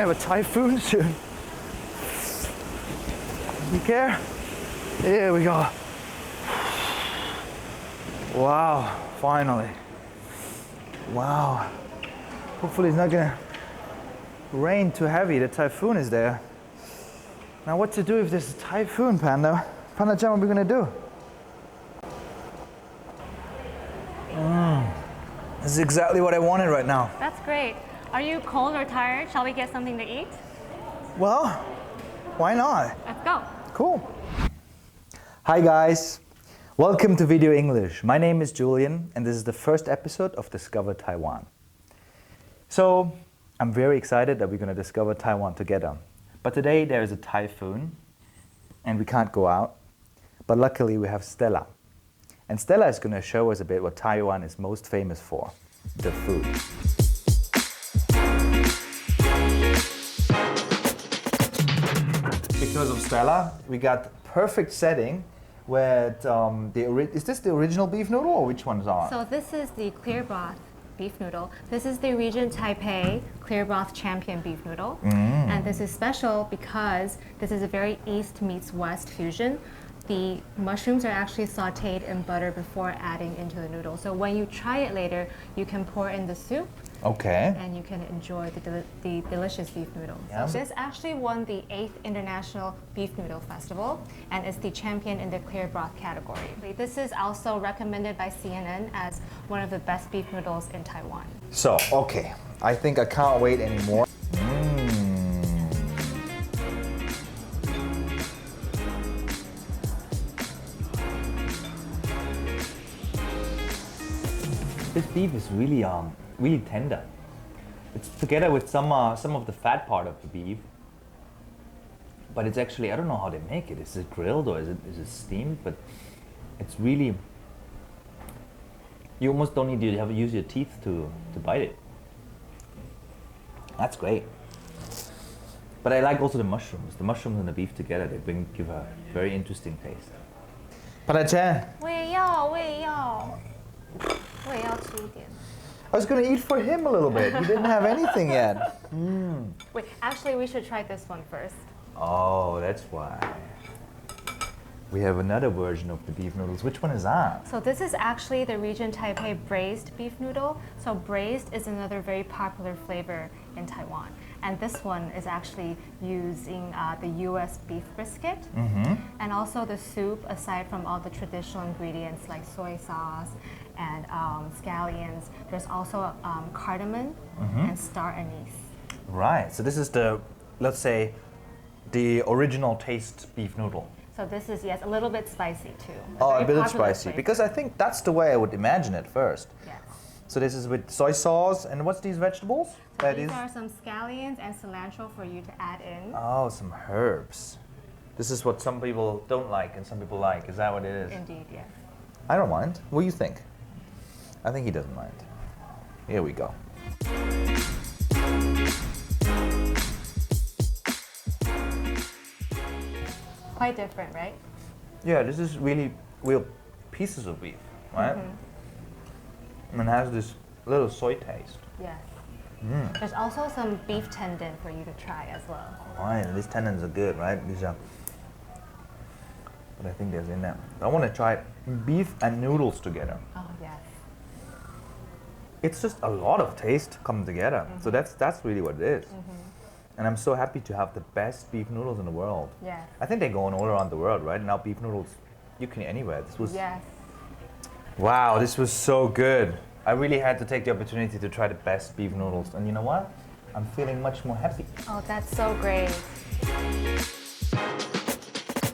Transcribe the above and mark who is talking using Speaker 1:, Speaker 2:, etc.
Speaker 1: have a typhoon soon. You care? Here we go. Wow, finally. Wow. Hopefully it's not gonna rain too heavy. The typhoon is there. Now what to do if there's a typhoon, Panda? Panda-chan, what are we gonna do? This is exactly what I wanted right now.
Speaker 2: That's great. Are you cold or tired? Shall we get something to eat?
Speaker 1: Well, why not?
Speaker 2: Let's go.
Speaker 1: Cool. Hi guys. Welcome to Video English. My name is Julian and this is the first episode of Discover Taiwan. So, I'm very excited that we're going to discover Taiwan together. But today there is a typhoon and we can't go out. But luckily we have Stella. And Stella is going to show us a bit what Taiwan is most famous for, the food. Because of Stella, we got perfect setting where is this the original beef noodle or which one's on?
Speaker 2: So this is the clear broth beef noodle. This is the Region Taipei clear broth champion beef noodle. And this is special because this is a very East meets West fusion. The mushrooms are actually sauteed in butter before adding into the noodle. So when you try it later, you can pour in the soup.
Speaker 1: Okay.
Speaker 2: And you can enjoy the delicious beef noodle.
Speaker 1: Yeah.
Speaker 2: So this actually won the 8th International Beef Noodle Festival and is the champion in the clear broth category. This is also recommended by CNN as one of the best beef noodles in Taiwan.
Speaker 1: So, okay. I think I can't wait anymore. This beef is really really tender. It's together with some of the fat part of the beef. But it's actually, I don't know how they make it. Is it grilled or is it steamed? But it's really, you almost don't need to use your teeth to bite it. That's great. But I like also the mushrooms. The mushrooms and the beef together, give a very interesting taste. Panda-chan,
Speaker 2: 我也要吃一点.
Speaker 1: I was going to eat for him a little bit. He didn't have anything yet.
Speaker 2: Wait, actually we should try this one first.
Speaker 1: Oh, that's why. We have another version of the beef noodles. Which one is that?
Speaker 2: So this is actually the Region Taipei braised beef noodle. So braised is another very popular flavor in Taiwan. And this one is actually using the US beef brisket. And also the soup, aside from all the traditional ingredients like soy sauce and scallions, there's also cardamom and star anise.
Speaker 1: Right, so this is the, let's say, the original taste beef noodle.
Speaker 2: So this is, yes, a little bit spicy too.
Speaker 1: Oh, a
Speaker 2: very
Speaker 1: bit
Speaker 2: popular
Speaker 1: spicy,
Speaker 2: flavor.
Speaker 1: because I think that's the way I would imagine it first.
Speaker 2: Yes.
Speaker 1: So this is with soy sauce, and what's these vegetables?
Speaker 2: So these are some scallions and cilantro for you to add in.
Speaker 1: Oh, some herbs. This is what some people don't like and some people like. Is that what it is?
Speaker 2: Indeed, yes.
Speaker 1: I don't mind. What do you think? I think he doesn't mind. Here we go.
Speaker 2: Quite different, right?
Speaker 1: Yeah, this is really real pieces of beef, right? And it has this little soy taste.
Speaker 2: Yes. There's also some beef tendon for you to try as well.
Speaker 1: Right, these tendons are good, right? These are. But I think there's in there. I want to try beef and noodles together.
Speaker 2: Oh, yes.
Speaker 1: It's just a lot of taste come together. So that's really what it is. And I'm so happy to have the best beef noodles in the world.
Speaker 2: Yes.
Speaker 1: I think they're going all around the world, right? Now beef noodles, you can anywhere. This was.
Speaker 2: Yes.
Speaker 1: Wow, this was so good. I really had to take the opportunity to try the best beef noodles. And you know what? I'm feeling much more happy.
Speaker 2: Oh, that's so great.